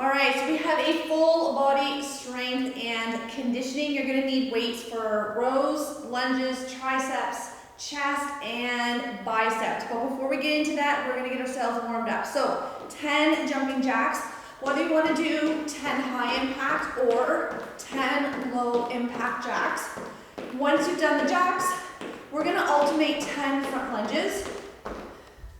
All right, so we have a full body strength and conditioning. You're gonna need weights for rows, lunges, triceps, chest, and biceps. But before we get into that, we're gonna get ourselves warmed up. So 10 jumping jacks. Whether you wanna do 10 high impact or 10 low impact jacks. Once you've done the jacks, we're gonna alternate 10 front lunges.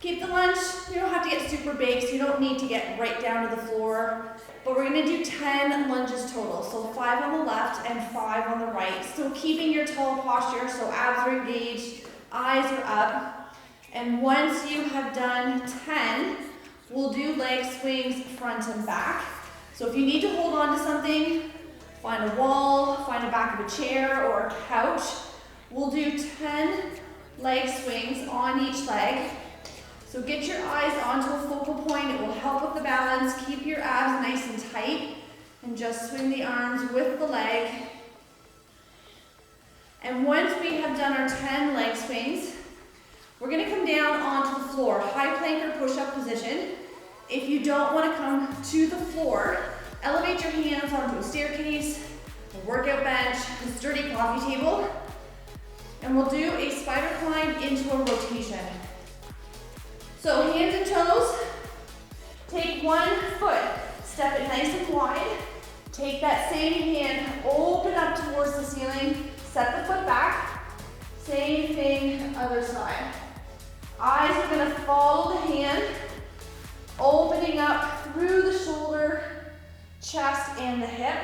Keep the lunge, you don't have to get super big, so you don't need to get right down to the floor. But we're gonna do 10 lunges total. So 5 on the left and 5 on the right. So keeping your tall posture, so abs are engaged, eyes are up. And once you have done 10, we'll do leg swings front and back. So if you need to hold on to something, find a wall, find the back of a chair or a couch. We'll do 10 leg swings on each leg. So get your eyes onto a focal point. It will help with the balance. Keep your abs nice and tight. And just swing the arms with the leg. And once we have done our 10 leg swings, we're gonna come down onto the floor. High plank or push-up position. If you don't wanna come to the floor, elevate your hands onto a staircase, a workout bench, a sturdy coffee table. And we'll do a spider climb into a rotation. So hands and toes, take one foot, step it nice and wide. Take that same hand, open up towards the ceiling, set the foot back. Same thing, other side. Eyes are gonna follow the hand, opening up through the shoulder, chest, and the hip.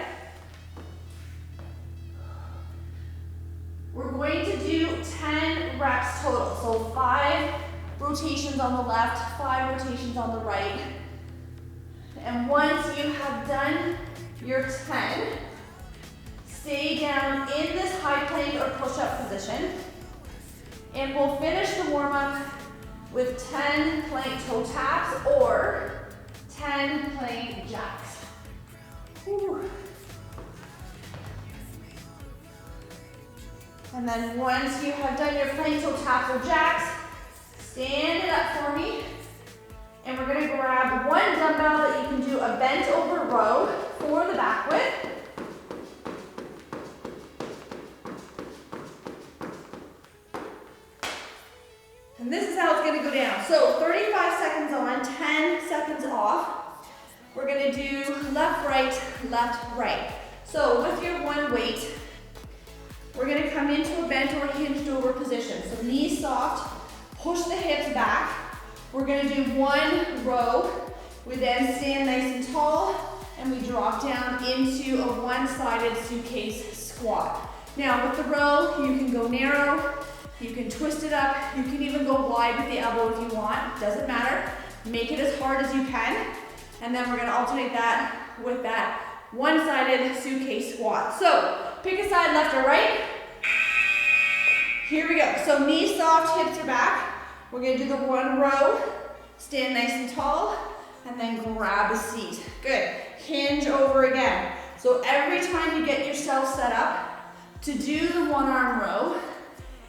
We're going to do 10 reps total, so 5 rotations on the left, 5 rotations on the right. And once you have done your 10, stay down in this high plank or push-up position. And we'll finish the warm-up with 10 plank toe taps or 10 plank jacks. Whew. And then once you have done your plank toe taps or jacks, stand it up for me, and we're gonna grab one dumbbell that you can do a bent over row for the back width. And this is how it's gonna go down. So 35 seconds on, 10 seconds off. We're gonna do left, right. So with your one weight, we're gonna come into a bent or hinged over position. So knees soft. Push the hips back. We're gonna do one row. We then stand nice and tall, and we drop down into a one-sided suitcase squat. Now with the row, you can go narrow, you can twist it up, you can even go wide with the elbow if you want, doesn't matter. Make it as hard as you can, and then we're gonna alternate that with that one-sided suitcase squat. So pick a side, left or right. Here we go. So knees soft, hips are back. We're gonna do the one row, stand nice and tall, and then grab a seat. Good. Hinge over again. So every time you get yourself set up to do the one arm row,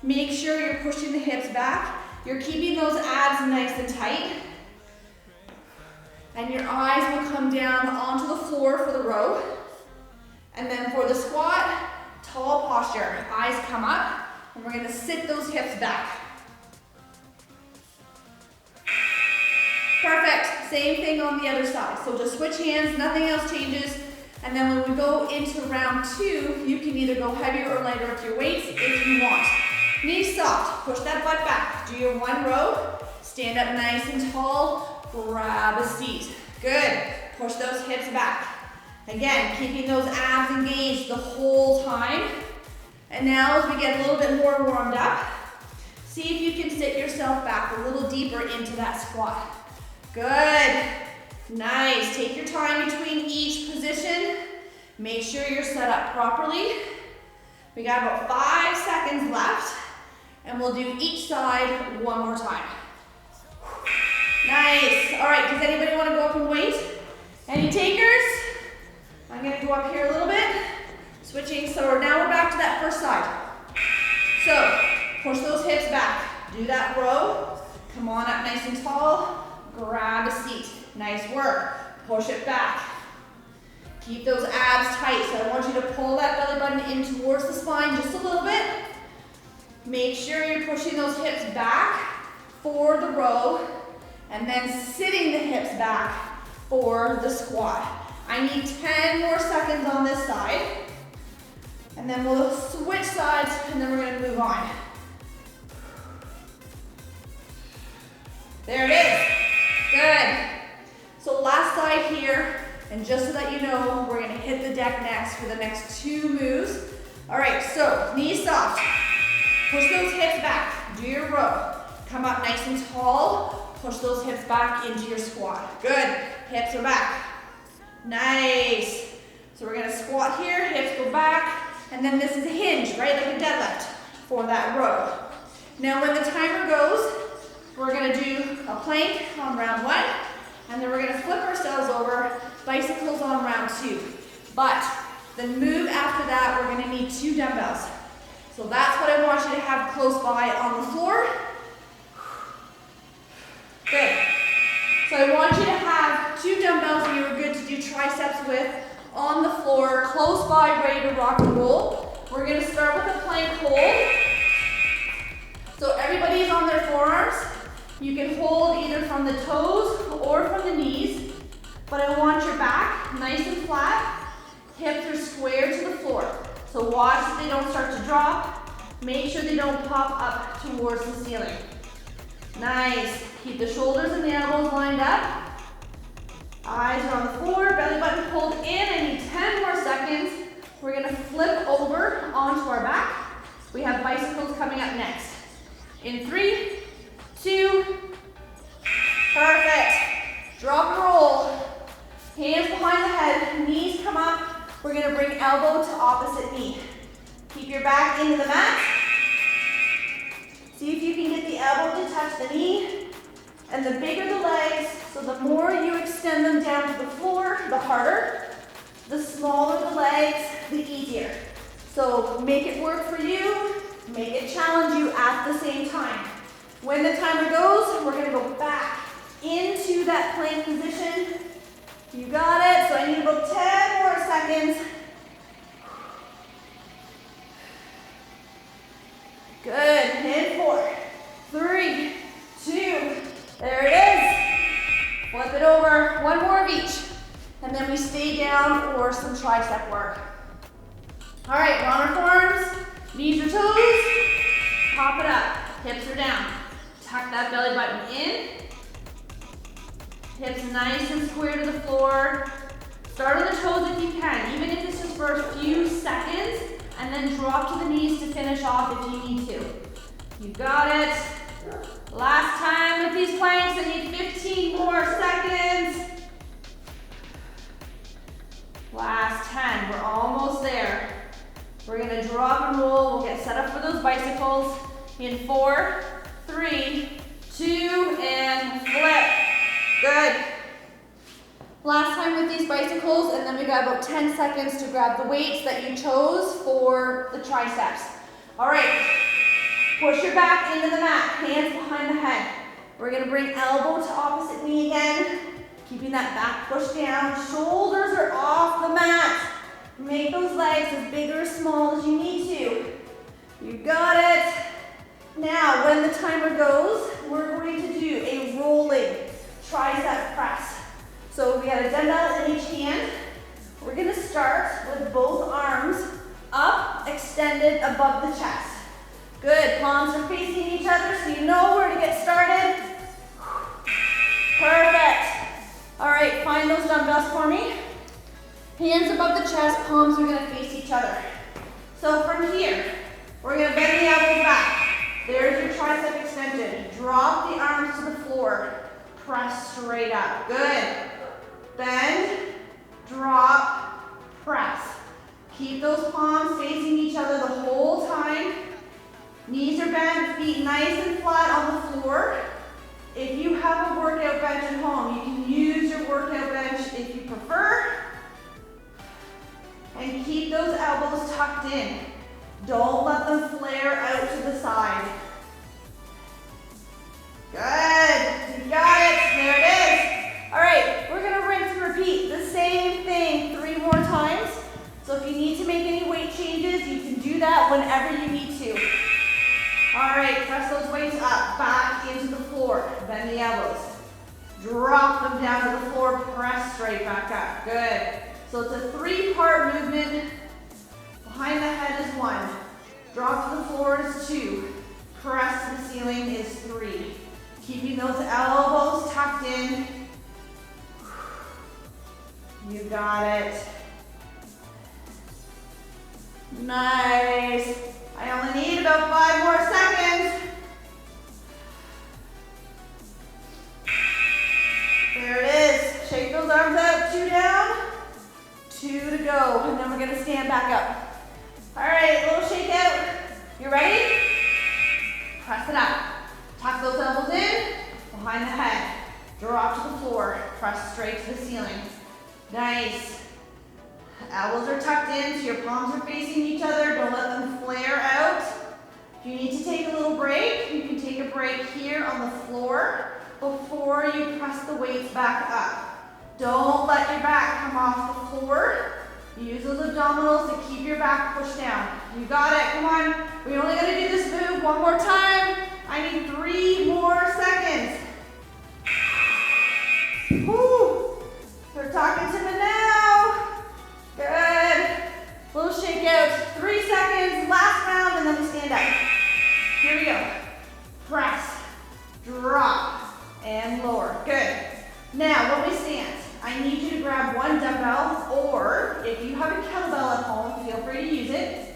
make sure you're pushing the hips back. You're keeping those abs nice and tight. And your eyes will come down onto the floor for the row. And then for the squat, tall posture. Eyes come up. And we're gonna sit those hips back. Perfect, same thing on the other side. So just switch hands, nothing else changes. And then when we go into round 2, you can either go heavier or lighter with your weights if you want. Knees soft, push that butt back. Do your one row, stand up nice and tall, grab a seat. Good, push those hips back. Again, keeping those abs engaged the whole time. And now as we get a little bit more warmed up, see if you can sit yourself back a little deeper into that squat. Good, nice. Take your time between each position. Make sure you're set up properly. We got about 5 seconds left, and we'll do each side one more time. Nice. All right, does anybody want to go up and wait? Any takers? I'm gonna go up here a little bit. Switching, so now we're back to that first side. So, push those hips back. Do that row. Come on up nice and tall. Grab a seat. Nice work. Push it back. Keep those abs tight. So I want you to pull that belly button in towards the spine just a little bit. Make sure you're pushing those hips back for the row and then sitting the hips back for the squat. I need 10 more seconds on this side. And then we'll switch sides and then we're gonna move on. There it is. Good. So last side here, and just so that you know, we're gonna hit the deck next for the next 2 moves. All right, so knees soft. Push those hips back, do your row. Come up nice and tall, push those hips back into your squat. Good, hips are back. Nice. So we're gonna squat here, hips go back, and then this is a hinge, right? Like a deadlift for that row. Now when the timer goes, we're gonna do a plank on round 1, and then we're gonna flip ourselves over, bicycles on round 2. But the move after that, we're gonna need 2 dumbbells. So that's what I want you to have close by on the floor. Good. So I want you to have 2 dumbbells that you were good to do triceps with on the floor, close by, ready to rock and roll. We're gonna start with a plank hold. So everybody's on their forearms. You can hold either from the toes or from the knees, but I want your back nice and flat. Hips are square to the floor. So watch that they don't start to drop. Make sure they don't pop up towards the ceiling. Nice. Keep the shoulders and the elbows lined up. Eyes are on the floor, belly button pulled in. I need 10 more seconds. We're gonna flip over onto our back. We have bicycles coming up next. In 3, 2, perfect. Drop and roll. Hands behind the head, knees come up. We're gonna bring elbow to opposite knee. Keep your back into the mat. See if you can get the elbow to touch the knee. And the bigger the legs, so the more you extend them down to the floor, the harder. The smaller the legs, the easier. So make it work for you, make it challenge you at the same time. When the timer goes, we're gonna go back into that plank position. You got it, so I need about 10 more seconds. Good, in 4, 3, 2, there it is. Flip it over, 1 more of each. And then we stay down or some tricep work. All right, we're on our forearms, knees or toes, pop it up, hips are down. Tuck that belly button in. Hips nice and square to the floor. Start on the toes if you can, even if it's just for a few seconds, and then drop to the knees to finish off if you need to. You got it. Last time with these planks, I need 15 more seconds. Last 10, we're almost there. We're gonna drop and roll. We'll get set up for those bicycles in 4, 3, 2, and flip. Good. Last time with these bicycles, and then we got about 10 seconds to grab the weights that you chose for the triceps. All right, push your back into the mat, hands behind the head. We're gonna bring elbow to opposite knee again, keeping that back push down. Shoulders are off the mat. Make those legs as big or small as you need to. You got it. Now, when the timer goes, we're going to do a rolling tricep press. So we got a dumbbell in each hand. We're gonna start with both arms up, extended above the chest. Good, palms are facing each other so you know where to get started. Perfect. All right, find those dumbbells for me. Hands above the chest, palms are gonna face each other. So from here, we're gonna bend the elbows back. There's your tricep extension. Drop the arms to the floor. Press straight up. Good. Bend, drop, press. Keep those palms facing each other the whole time. Knees are bent, feet nice and flat on the floor. If you have a workout bench at home, you can use your workout bench if you prefer. And keep those elbows tucked in. Don't let them flare out to the side. Good, you got it, there it is. All right, we're gonna rinse and repeat the same thing 3 more changes, you can do that whenever you need to. All right, press those weights up, back into the floor. Bend the elbows. Drop them down to the floor, press straight back up. Good. So it's a 3-part movement. Behind the head is 1. Drop to the floor is 2. Press to the ceiling is 3. Keeping those elbows tucked in. You got it. Nice. I only need about 5 more seconds. There it is. Shake those arms out. 2 down, 2 to go. And then we're gonna stand back up. All right, little shake out. You ready? Press it up. Tuck those elbows in, behind the head. Drop to the floor. Press straight to the ceiling. Nice. Elbows are tucked in, so your palms are facing each other. Don't let them flare out. If you need to take a little break, you can take a break here on the floor before you press the weights back up. Don't let your back come off the floor. Use those abdominals to keep your back pushed down. You got it, come on. We're only gonna do this move one more time. I need 3 more seconds. Woo! They're talking to me now. Good. Little shake out. 3 seconds, last round, and then we stand up. Here we go. Press, drop, and lower. Good. Now, when we stand, I need you to grab 1 dumbbell, or if you have a kettlebell at home, feel free to use it.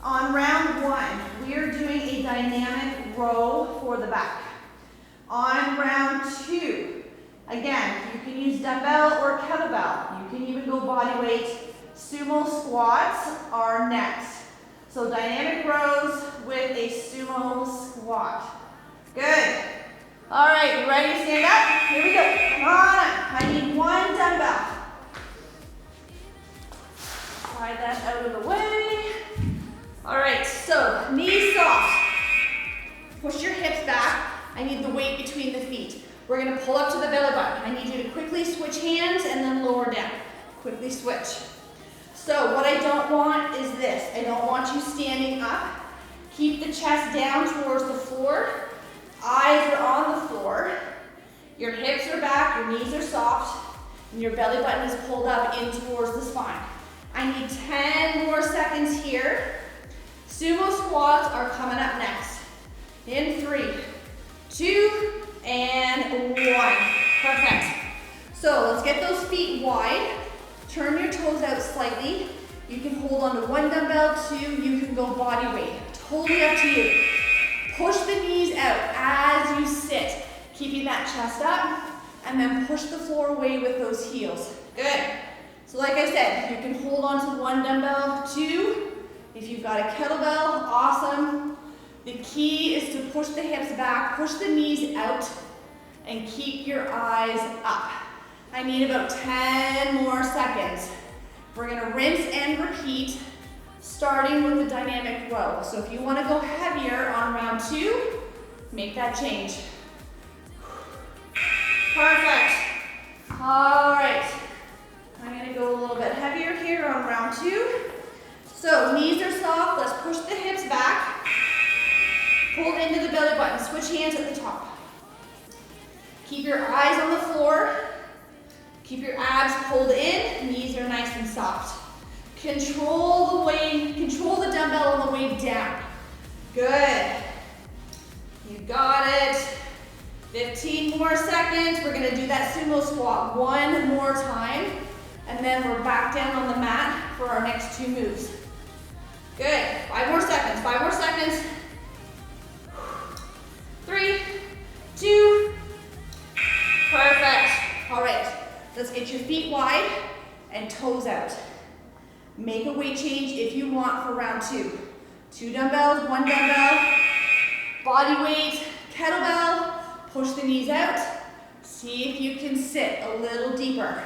On round 1, we are doing a dynamic row for the back. On round 2, again, you can use dumbbell or kettlebell. You can even go body weight. Sumo squats are next. So dynamic rows with a sumo squat. Good. All right, you ready to stand up? Here we go. Come on up. I need 1 dumbbell. Slide that out of the way. All right, so knees soft. Push your hips back. I need the weight between the feet. We're gonna pull up to the belly button. I need you to quickly switch hands and then lower down. Quickly switch. So what I don't want is this. I don't want you standing up. Keep the chest down towards the floor. Eyes are on the floor. Your hips are back, your knees are soft, and your belly button is pulled up in towards the spine. I need 10 more seconds here. Sumo squats are coming up next. In 3, 2, and 1. Perfect. So let's get those feet wide. Turn your toes out slightly. You can hold on to 1 dumbbell, 2, you can go body weight. Totally up to you. Push the knees out as you sit, keeping that chest up, and then push the floor away with those heels. Good. So like I said, you can hold on to 1 dumbbell, 2. If you've got a kettlebell, awesome. The key is to push the hips back, push the knees out, and keep your eyes up. I need about 10 more seconds. We're gonna rinse and repeat, starting with the dynamic row. So if you wanna go heavier on round 2, make that change. Perfect. All right. I'm gonna go a little bit heavier here on round 2. So knees are soft, let's push the hips back. Pull into the belly button, switch hands at the top. Keep your eyes on the floor. Keep your abs pulled in, knees are nice and soft. Control the weight, control the dumbbell on the way down. Good. You got it. 15 more seconds. We're gonna do that sumo squat 1 more time, and then we're back down on the mat for our next 2 moves. Good. 5 more seconds, 5 more seconds. 3, 2, perfect. All right, let's get your feet wide and toes out. Make a weight change if you want for round 2. 2 dumbbells, 1 dumbbell, body weight, kettlebell, push the knees out. See if you can sit a little deeper.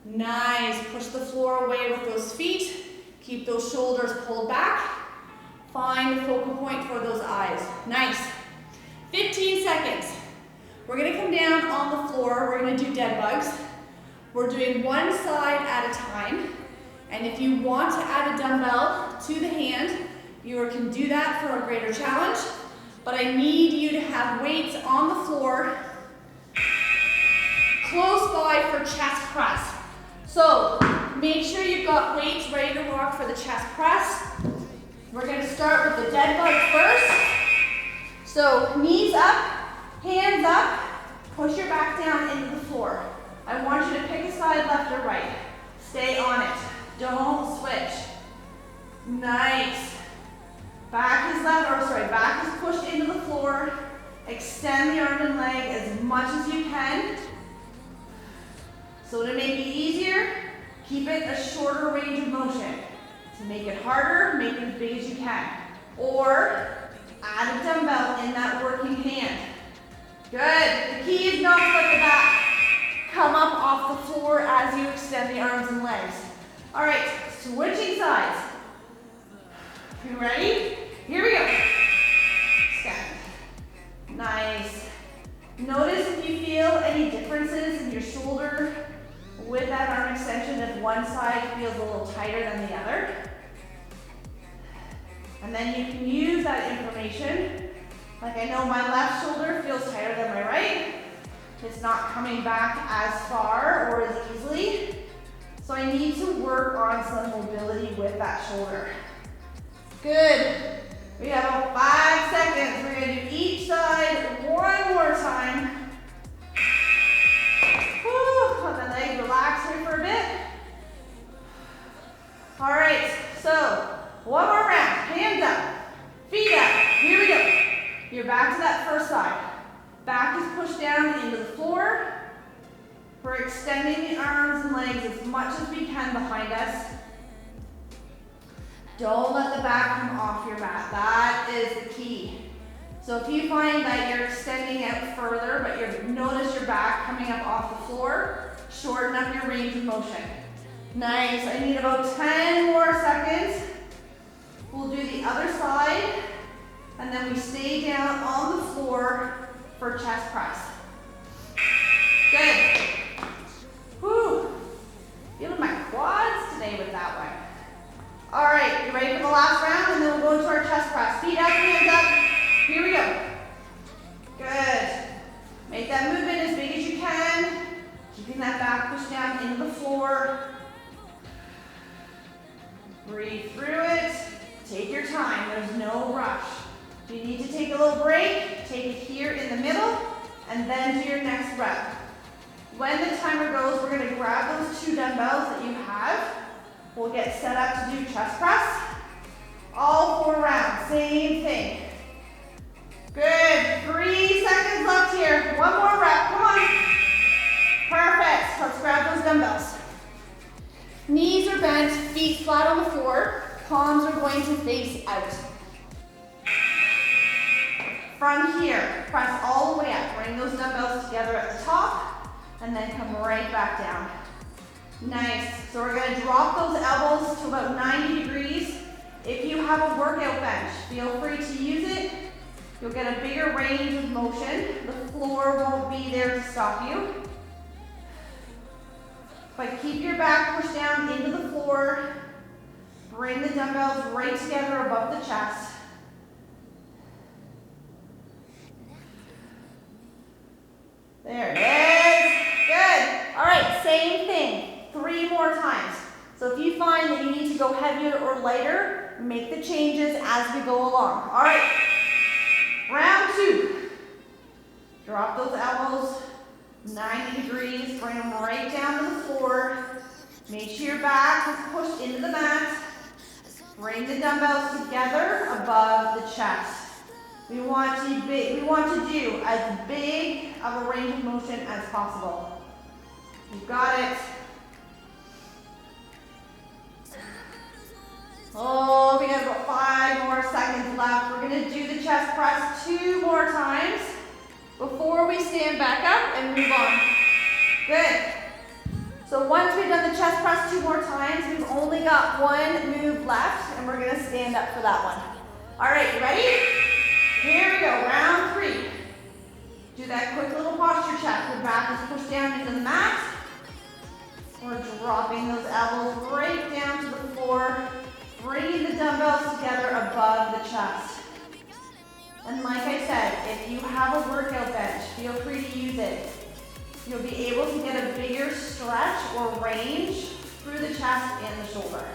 Nice, push the floor away with those feet. Keep those shoulders pulled back. Find the focal point for those eyes. Nice. 15 seconds. We're gonna come down on the floor. We're gonna do dead bugs. We're doing 1 side at a time. And if you want to add a dumbbell to the hand, you can do that for a greater challenge. But I need you to have weights on the floor close by for chest press. So make sure you've got weights ready to rock for the chest press. We're going to start with the dead bug first. So knees up, hands up, push your back down into the floor. I want you to pick a side, left or right. Stay on it. Don't switch. Nice. Back is pushed into the floor. Extend the arm and leg as much as you can. So to make it easier, keep it a shorter range of motion. To make it harder, make it as big as you can. Or add a dumbbell in that working hand. Good. The key is not to let the back come up off the floor as you extend the arms and legs. All right, switching sides. You ready? Here we go. Stand. Nice. Notice if you feel any differences in your shoulder with that arm extension, if one side feels a little tighter than the other. And then you can use that information. Like I know my left shoulder feels tighter than my right. It's not coming back as far or as easily. So I need to work on some mobility with that shoulder. Good. We have about 5 seconds. We're going to do each side one more time. Woo, let the leg relax here for a bit. All right, so one more round. Hands up, feet up. Here we go. You're back to that first side. Back is pushed down into the floor. We're extending the arms and legs as much as we can behind us. Don't let the back come off your mat. That is the key. So if you find that you're extending out further, but you notice your back coming up off the floor, shorten up your range of motion. Nice. I need about 10 more seconds. We'll do the other side, and then we stay down on the floor for chest press. Good. Whew. Feeling my quads today with that one. All right, you ready for the last round? And then we'll go into our chest press. Feet up, hands up. Here we go. Good. Make that movement as big as you can. Keeping that back pushed down into the floor. Breathe through it. Take your time. There's no rush. If you need to take a little break, take it here in the middle, and then do your next rep. When the timer goes, we're going to grab those 2 dumbbells that you have. We'll get set up to do chest press. All 4 rounds, same thing. Good, 3 seconds left here. One more rep, come on. Perfect, let's grab those dumbbells. Knees are bent, feet flat on the floor. Palms are going to face out. From here, press all the way up. Bring those dumbbells together at the top, and then come right back down. Nice. So we're going to drop those elbows to about 90 degrees. If you have a workout bench, feel free to use it. You'll get a bigger range of motion. The floor won't be there to stop you. But keep your back pushed down into the floor. Bring the dumbbells right together above the chest. There it is. Good. All right, same thing. 3 more times. So if you find that you need to go heavier or lighter, make the changes as we go along. All right, round 2. Drop those elbows 90 degrees, bring them right down to the floor. Make sure your back is pushed into the mat. Bring the dumbbells together above the chest. We want to do as big of a range of motion as possible. You got it. Oh, we have about 5 more seconds left. We're going to do the chest press 2 more times before we stand back up and move on. Good. So once we've done the chest press 2 more times, we've only got 1 move left, and we're going to stand up for that one. All right, you ready? Here we go, round 3. Do that quick little posture check. Your back is pushed down into the mat. We're dropping those elbows right down to the floor, bringing the dumbbells together above the chest. And like I said, if you have a workout bench, feel free to use it. You'll be able to get a bigger stretch or range through the chest and the shoulder.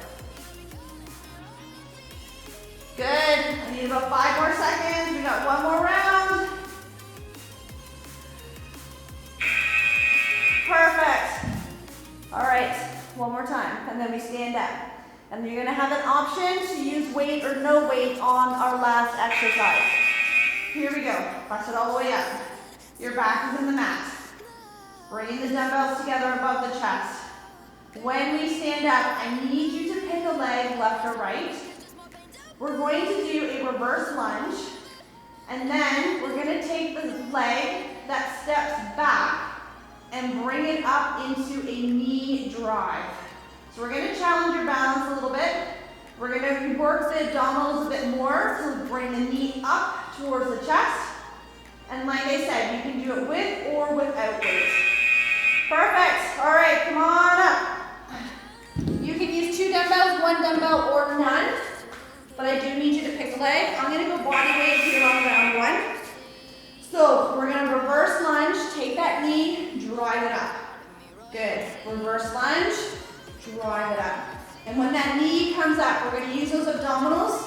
Good, I need about 5 more seconds. We got one more round. Perfect. All right, one more time, and then we stand up. And you're gonna have an option to use weight or no weight on our last exercise. Here we go, press it all the way up. Your back is in the mat. Bringing the dumbbells together above the chest. When we stand up, I need you to pick a leg, left or right. We're going to do a reverse lunge, and then we're gonna take the leg that steps back and bring it up into a knee drive. So we're gonna challenge your balance a little bit. We're gonna work the abdominals a bit more to bring the knee up towards the chest. And like I said, you can do it with or without weight. Perfect, all right, come on up. You can use 2 dumbbells, 1 dumbbell, or none, but I do need you to pick a leg. I'm gonna go body weight here on round 1. So we're gonna reverse lunge, take that knee, drive it up. Good, reverse lunge, drive it up. And when that knee comes up, we're gonna use those abdominals.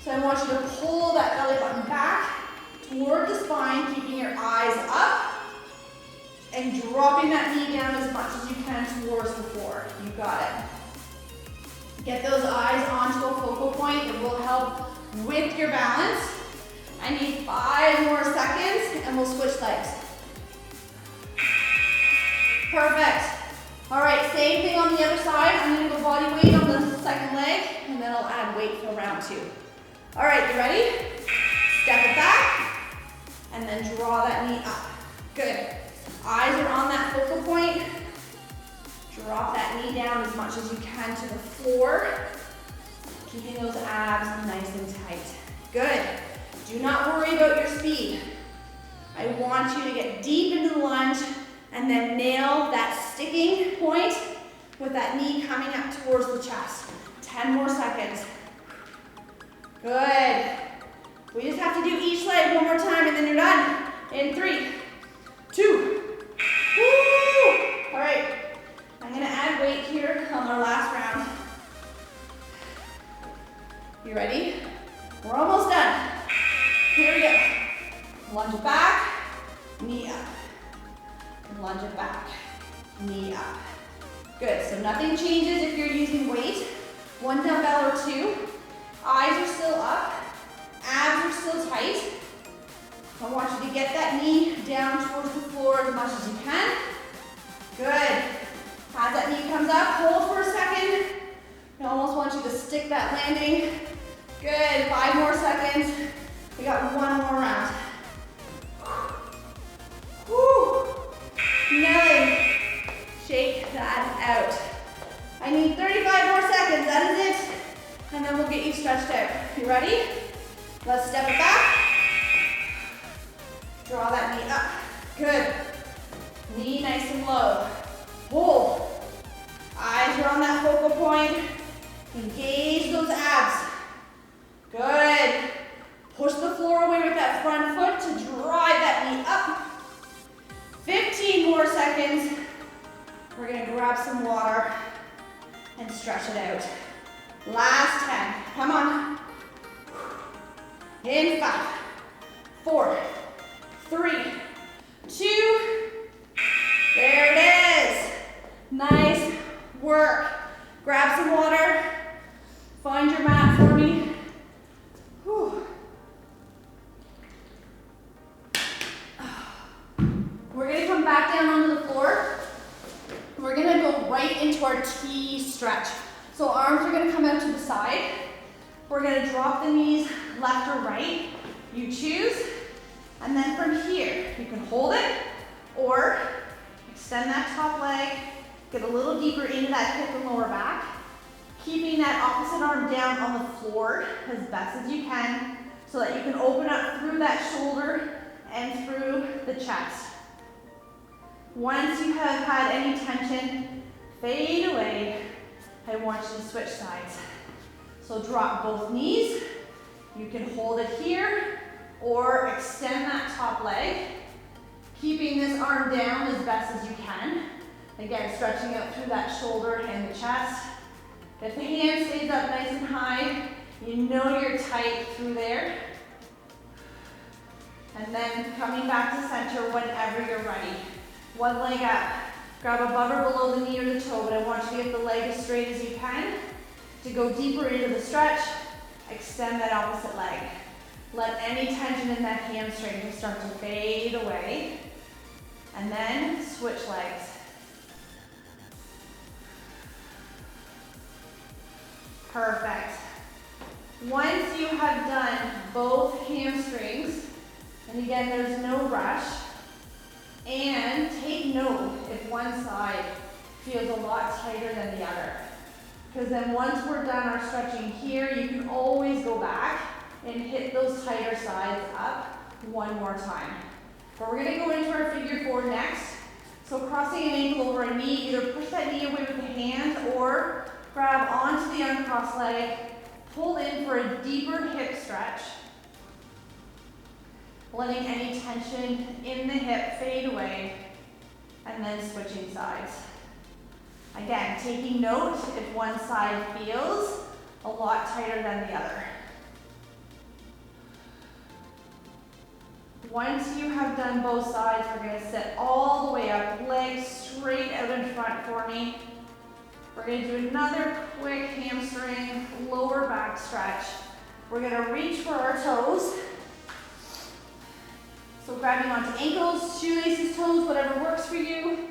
So I want you to pull that belly button back toward the spine, keeping your eyes up, and dropping that knee down as much as you can towards the floor. You got it. Get those eyes onto a focal point. It will help with your balance. I need 5 more seconds and we'll switch legs. Perfect. All right, same thing on the other side. I'm gonna go body weight on the second leg and then I'll add weight for round 2. All right, you ready? Step it back and then draw that knee up. Good. Eyes are on that focal point. Drop that knee down as much as you can to the floor, keeping those abs nice and tight. Good. Do not worry about your speed. I want you to get deep into the lunge and then nail that sticking point with that knee coming up towards the chest. 10 more seconds. Good. We just have to do each leg one more time and then you're done. In 3, 2, woo! All right, I'm gonna add weight here on our last round. You ready? We're almost done. Here we go. Lunge it back, knee up. Lunge it back, knee up. Good, so nothing changes if you're using weight. 1 dumbbell or 2. Eyes are still up, abs are still tight. I want you to get that knee down towards the floor as much as you can. Good. As that knee comes up, hold for a second. I almost want you to stick that landing. Good, 5 more seconds. We got 1 more round. Whew. Nelly, shake that out. I need 35 more seconds, that is it. And then we'll get you stretched out. You ready? Let's step it back. Draw that knee up. Good. Knee nice and low. Hold. Eyes are on that focal point. Engage those abs. Good. Push the floor away with that front foot to drive that knee up. 15 more seconds. We're gonna grab some water and stretch it out. Last 10. Come on. In 5, 4, 3, 2, there it is. Nice work. Grab some water. Find your mat for me. Whew. We're gonna come back down onto the floor. We're gonna go right into our T stretch. So arms are gonna come out to the side. We're gonna drop the knees left or right. You choose. And then from here, you can hold it or extend that top leg, get a little deeper into that hip and lower back, keeping that opposite arm down on the floor as best as you can so that you can open up through that shoulder and through the chest. Once you have had any tension, fade away. I want you to switch sides. So drop both knees. You can hold it here or extend that top leg, keeping this arm down as best as you can. Again, stretching out through that shoulder and the chest. If the hand stays up nice and high, you know you're tight through there. And then coming back to center whenever you're ready. One leg up. Grab above or below the knee or the toe, but I want you to get the leg as straight as you can. To go deeper into the stretch, extend that opposite leg. Let any tension in that hamstring just start to fade away. And then switch legs. Perfect. Once you have done both hamstrings, and again, there's no rush, and take note if one side feels a lot tighter than the other. Because then once we're done our stretching here, you can always go back and hit those tighter sides up one more time. But we're gonna go into our figure four next. So crossing an ankle over a knee, either push that knee away with the hand or grab onto the uncrossed leg, pull in for a deeper hip stretch, letting any tension in the hip fade away, and then switching sides. Again, taking note if one side feels a lot tighter than the other. Once you have done both sides, we're going to sit all the way up, legs straight out in front for me. We're going to do another quick hamstring, lower back stretch. We're going to reach for our toes. So grabbing onto ankles, shoelaces, toes, whatever works for you.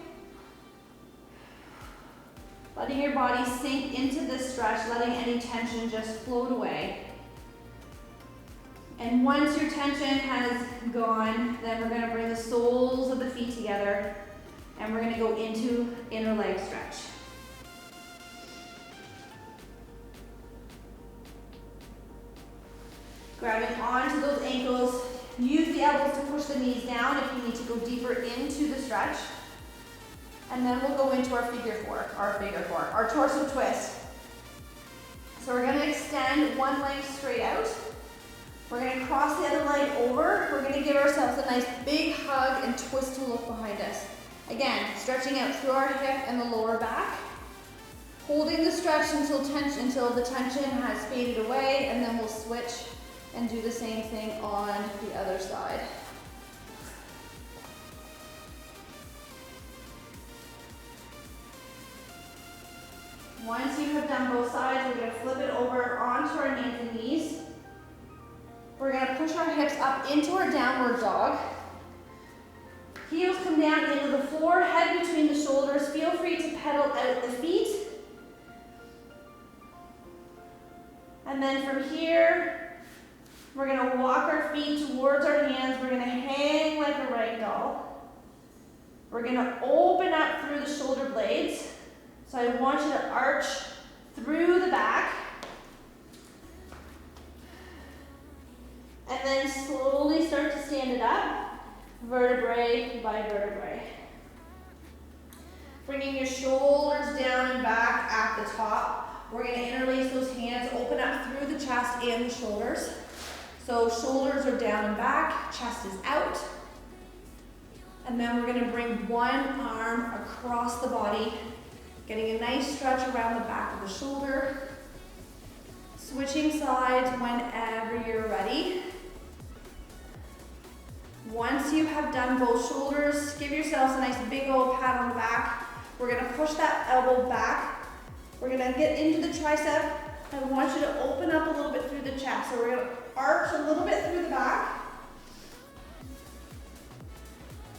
Letting your body sink into this stretch, letting any tension just float away. And once your tension has gone, then we're going to bring the soles of the feet together and we're going to go into inner leg stretch. Grabbing onto those ankles, use the elbows to push the knees down if you need to go deeper into the stretch. And then we'll go into our figure four, our torso twist. So we're gonna extend one leg straight out. We're gonna cross the other leg over. We're gonna give ourselves a nice big hug and twist to look behind us. Again, stretching out through our hip and the lower back. Holding the stretch until the tension has faded away, and then we'll switch and do the same thing on the other side. Once you have done both sides, we're going to flip it over onto our hands and knees. We're going to push our hips up into our downward dog. Heels come down into the floor, head between the shoulders. Feel free to pedal out the feet. And then from here, we're going to walk our feet towards our hands. We're going to hang like a rag doll. We're going to open up through the shoulder blades. So I want you to arch through the back. And then slowly start to stand it up, vertebrae by vertebrae. Bringing your shoulders down and back at the top. We're going to interlace those hands, open up through the chest and the shoulders. So shoulders are down and back, chest is out. And then we're going to bring one arm across the body, getting a nice stretch around the back of the shoulder. Switching sides whenever you're ready. Once you have done both shoulders, give yourselves a nice big old pat on the back. We're going to push that elbow back. We're going to get into the tricep. I want you to open up a little bit through the chest. So we're going to arch a little bit through the back.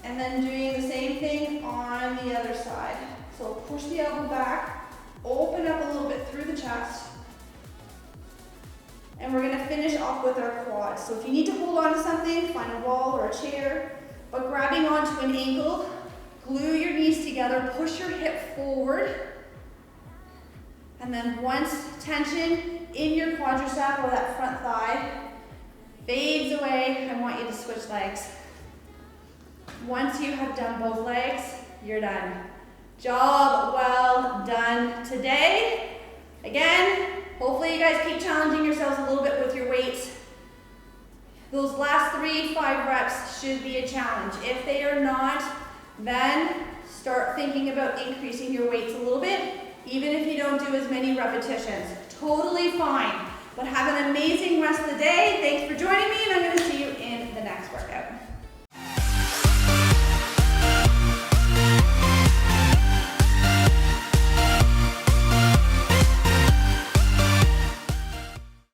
And then doing the same thing on the other side. So push the elbow back, open up a little bit through the chest. And we're going to finish off with our quads. So if you need to hold on to something, find a wall or a chair. But grabbing onto an ankle, glue your knees together, push your hip forward. And then once tension in your quadricep or that front thigh fades away, I want you to switch legs. Once you have done both legs, you're done. Job well done today. Again, hopefully you guys keep challenging yourselves a little bit with your weights. Those last 3-5 reps should be a challenge. If they are not, then start thinking about increasing your weights a little bit, even if you don't do as many repetitions. Totally fine. But have an amazing rest of the day. Thanks for joining me, and I'm going to see you in the next workout.